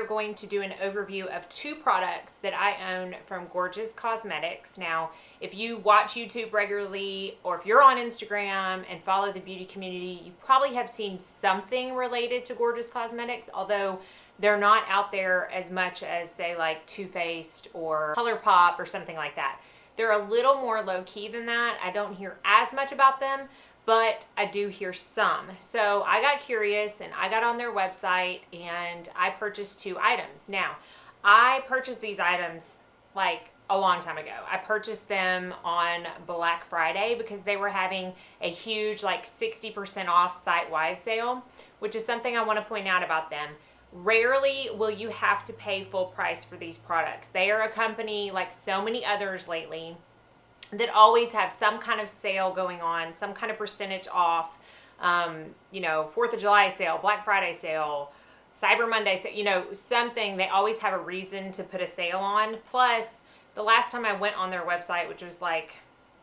going to do an overview of 2 products that I own from Gorgeous Cosmetics. Now, if you watch YouTube regularly, or if you're on Instagram and follow the beauty community, you probably have seen something related to Gorgeous Cosmetics, although they're not out there as much as, say, like Too Faced or Colourpop or something like that. They're a little more low-key than that. I don't hear as much about them, but I do hear some. So I got curious and I got on their website and I purchased 2 items. Now, I purchased these items like a long time ago. I purchased them on Black Friday because they were having a huge like 60% off site-wide sale, which is something I want to point out about them. Rarely will you have to pay full price for these products. They are a company like so many others lately that always have some kind of sale going on, some kind of percentage off, you know, 4th of July sale, Black Friday sale, Cyber Monday sale, you know, something. They always have a reason to put a sale on. Plus, the last time I went on their website, which was like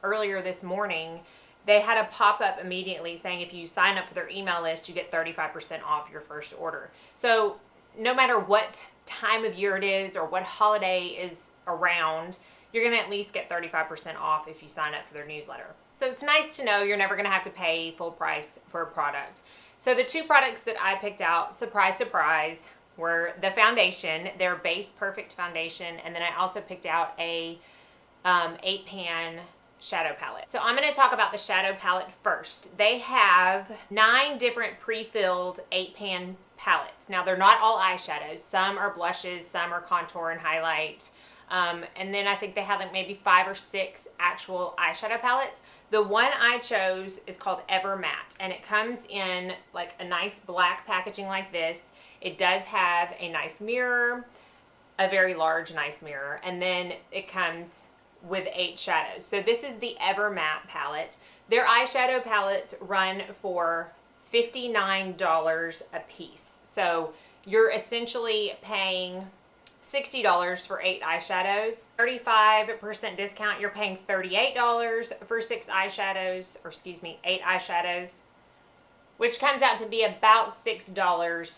earlier this morning, they had a pop-up immediately saying if you sign up for their email list, you get 35% off your first order. So no matter what time of year it is or what holiday is around, you're going to at least get 35% off if you sign up for their newsletter. So it's nice to know you're never going to have to pay full price for a product. So the 2 products that I picked out, surprise, surprise, were the foundation, their Base Perfect Foundation, and then I also picked out a 8-pan shadow palette. So I'm going to talk about the shadow palette first. They have 9 different pre-filled 8-pan palettes. Now they're not all eyeshadows. Some are blushes, some are contour and highlight. And then I think they have like maybe 5 or 6 actual eyeshadow palettes. The one I chose is called Ever Matte, and it comes in like a nice black packaging like this. It does have a nice mirror, a very large nice mirror, and then it comes with 8 shadows. So this is the Ever Matte palette. Their eyeshadow palettes run for $59 a piece. So you're essentially paying $60 for 8 eyeshadows. 35% discount, you're paying $38 for 6 eyeshadows, or excuse me, 8 eyeshadows, which comes out to be about $6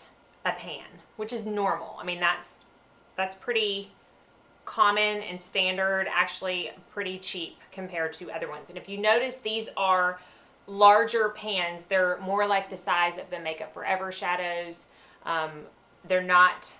a pan, which is normal. I mean, that's pretty common and standard, actually pretty cheap compared to other ones. And if you notice, these are larger pans. They're more like the size of the Makeup Forever shadows. They're not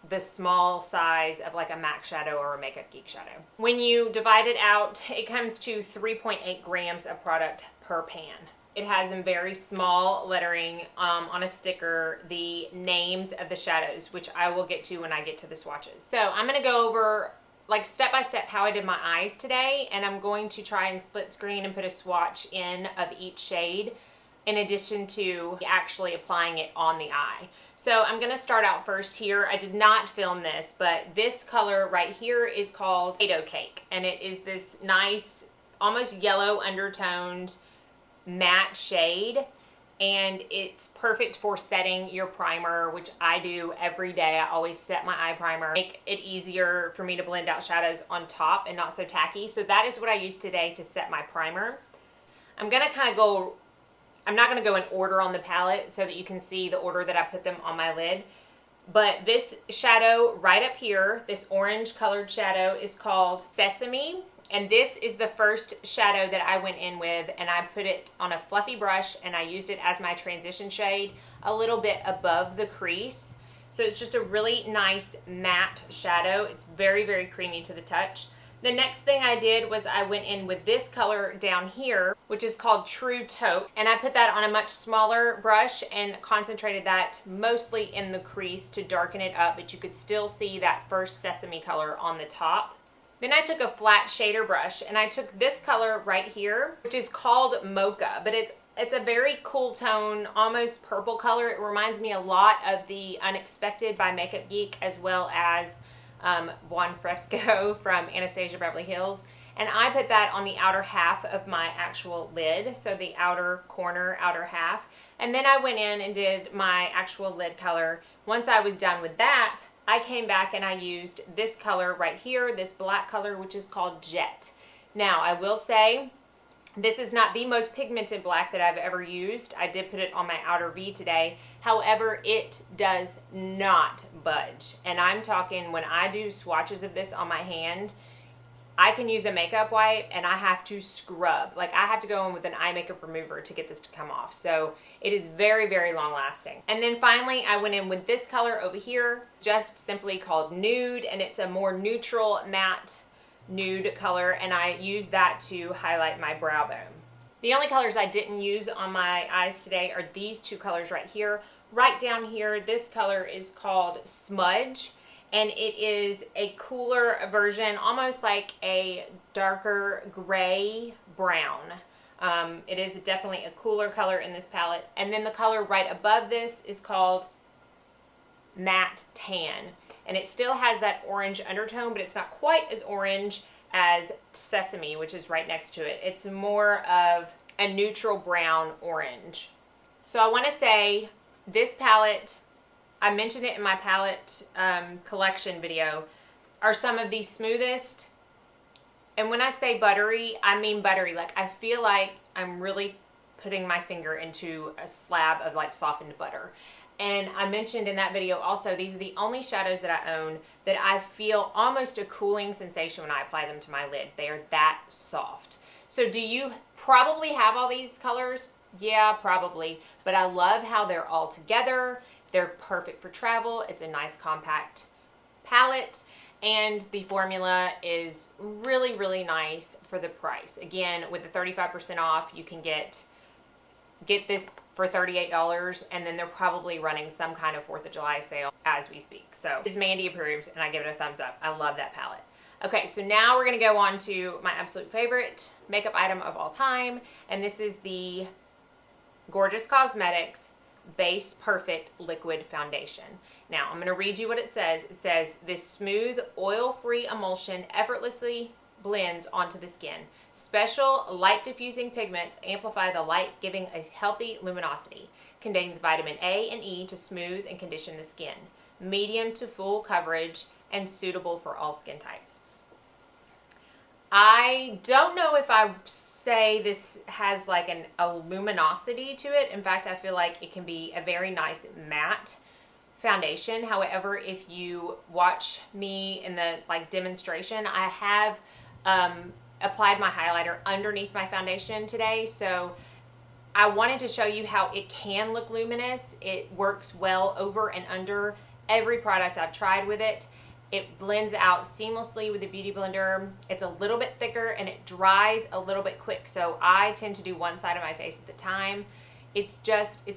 the small size of like a MAC shadow or a Makeup Geek shadow. When you divide it out, it comes to 3.8 grams of product per pan. It has in very small lettering on a sticker the names of the shadows, which I will get to when I get to the swatches. So I'm going to go over like step by step how I did my eyes today, and I'm going to try and split screen and put a swatch in of each shade in addition to actually applying it on the eye. So I'm going to start out first here. I did not film this, but this color right here is called Potato Cake, and it is this nice, almost yellow undertoned matte shade, and it's perfect for setting your primer, which I do every day. I always set my eye primer, make it easier for me to blend out shadows on top and not so tacky. So that is what I used today to set my primer. I'm going to kind of go, I'm not going to go in order on the palette so that you can see the order that I put them on my lid. But this shadow right up here, this orange colored shadow, is called Sesame. And this is the first shadow that I went in with, and I put it on a fluffy brush and I used it as my transition shade a little bit above the crease. So it's just a really nice matte shadow. It's very, very creamy to the touch. The next thing I did was I went in with this color down here, which is called True Taupe, and I put that on a much smaller brush and concentrated that mostly in the crease to darken it up, but you could still see that first sesame color on the top. Then I took a flat shader brush and I took this color right here, which is called Mocha, but it's a very cool tone, almost purple color. It reminds me a lot of the Unexpected by Makeup Geek, as well as Buon Fresco from Anastasia Beverly Hills. And I put that on the outer half of my actual lid, so the outer corner, outer half. And then I went in and did my actual lid color. Once I was done with that, I came back and I used this color right here, this black color, which is called Jet. Now, I will say This is not the most pigmented black that I've ever used. I did put it on my outer V today. However, it does not budge. And I'm talking when I do swatches of this on my hand, I can use a makeup wipe and I have to scrub. Like I have to go in with an eye makeup remover to get this to come off. So it is very, very long lasting. And then finally, I went in with this color over here, just simply called Nude, and it's a more neutral matte nude color, and I used that to highlight my brow bone. The only colors I didn't use on my eyes today are these two colors right here. Right down here, this color is called Smudge, and it is a cooler version, almost like a darker gray brown. It is definitely a cooler color in this palette. And then the color right above this is called Matte Tan. And it still has that orange undertone, but it's not quite as orange as Sesame, which is right next to it. It's more of a neutral brown orange. So I want to say this palette, I mentioned it in my palette collection video, are some of the smoothest. And when I say buttery, I mean buttery. Like I feel like I'm really putting my finger into a slab of like softened butter. And I mentioned in that video also, these are the only shadows that I own that I feel almost a cooling sensation when I apply them to my lid. They are that soft. So do you probably have all these colors? Yeah, probably. But I love how they're all together. They're perfect for travel. It's a nice compact palette. And the formula is really, really nice for the price. Again, with the 35% off, you can get this for $38, and then they're probably running some kind of 4th of July sale as we speak. So is Mandy approves, and I give it a thumbs up. I love that palette. Okay, so now we're gonna go on to my absolute favorite makeup item of all time, and this is the Gorgeous Cosmetics Base Perfect Liquid Foundation. Now, I'm gonna read you what it says. It says, this smooth, oil-free emulsion effortlessly blends onto the skin. Special light diffusing pigments amplify the light, giving a healthy luminosity. Contains vitamin A and E to smooth and condition the skin. Medium to full coverage and suitable for all skin types. I don't know if I say this has like a luminosity to it. In fact, I feel like it can be a very nice matte foundation. However, if you watch me in the like demonstration, I have applied my highlighter underneath my foundation today, so I wanted to show you how it can look luminous. It works well over and under every product I've tried with it. It blends out seamlessly with the Beauty Blender. It's a little bit thicker and it dries a little bit quick, so I tend to do one side of my face at the time. It's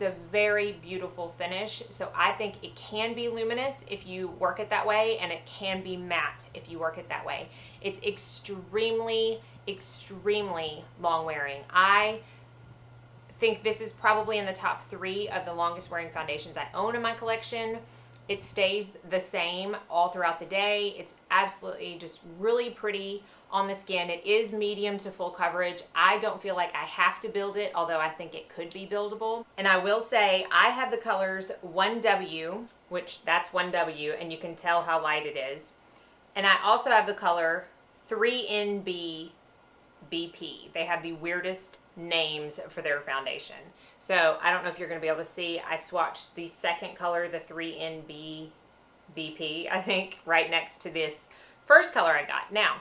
a very beautiful finish, so I think it can be luminous if you work it that way, and it can be matte if you work it that way. It's extremely, extremely long wearing. I think this is probably in the top 3 of the longest wearing foundations I own in my collection. It stays the same all throughout the day. It's absolutely just really pretty on the skin. It is medium to full coverage. I don't feel like I have to build it, although I think it could be buildable. And I will say I have the colors 1W, which that's 1W, and you can tell how light it is. And I also have the color 3NB BP. They have the weirdest names for their foundation. So I don't know if you're going to be able to see. I swatched the second color, the 3NB BP, I think, right next to this first color I got. Now,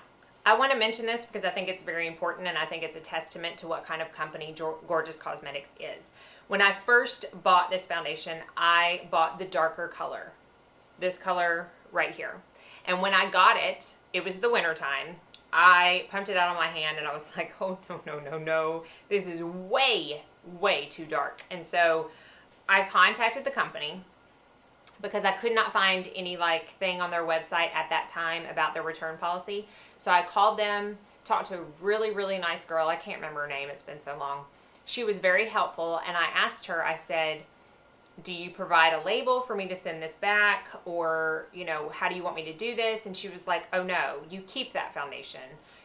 I want to mention this because I think it's very important, and I think it's a testament to what kind of company Gorgeous Cosmetics is. When I first bought this foundation, I bought the darker color, this color right here. And when I got it, it was the winter time. I pumped it out on my hand and I was like, oh no, no, no, no. This is way, way too dark. And so I contacted the company because I could not find any like thing on their website at that time about their return policy. So I called them, talked to a really, really nice girl. I can't remember her name. It's been so long. She was very helpful. And I asked her, I said, do you provide a label for me to send this back? Or, you know, how do you want me to do this? And she was like, oh no, you keep that foundation.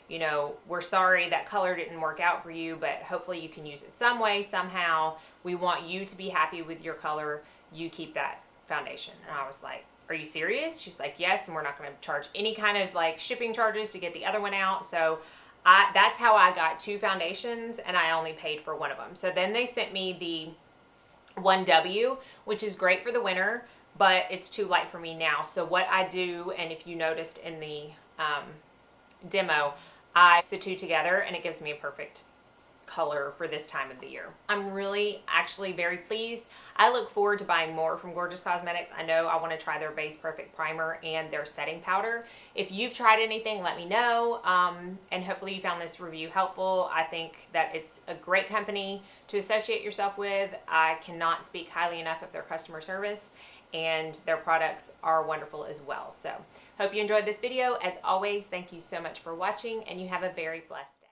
You know, we're sorry that color didn't work out for you, but hopefully you can use it some way, somehow. We want you to be happy with your color. You keep that foundation. And I was like, are you serious? She's like, yes, and we're not going to charge any kind of like shipping charges to get the other one out. So that's how I got 2 foundations, and I only paid for one of them. So then they sent me the 1W, which is great for the winter, but it's too light for me now. So what I do, and if you noticed in the demo, I mix the 2 together and it gives me a perfect color for this time of the year. I'm really actually very pleased. I look forward to buying more from Gorgeous Cosmetics. I know I want to try their Base Perfect Primer and their setting powder. If you've tried anything, let me know, and hopefully you found this review helpful. I think that it's a great company to associate yourself with. I cannot speak highly enough of their customer service, and their products are wonderful as well. So hope you enjoyed this video. As always, thank you so much for watching, and you have a very blessed day.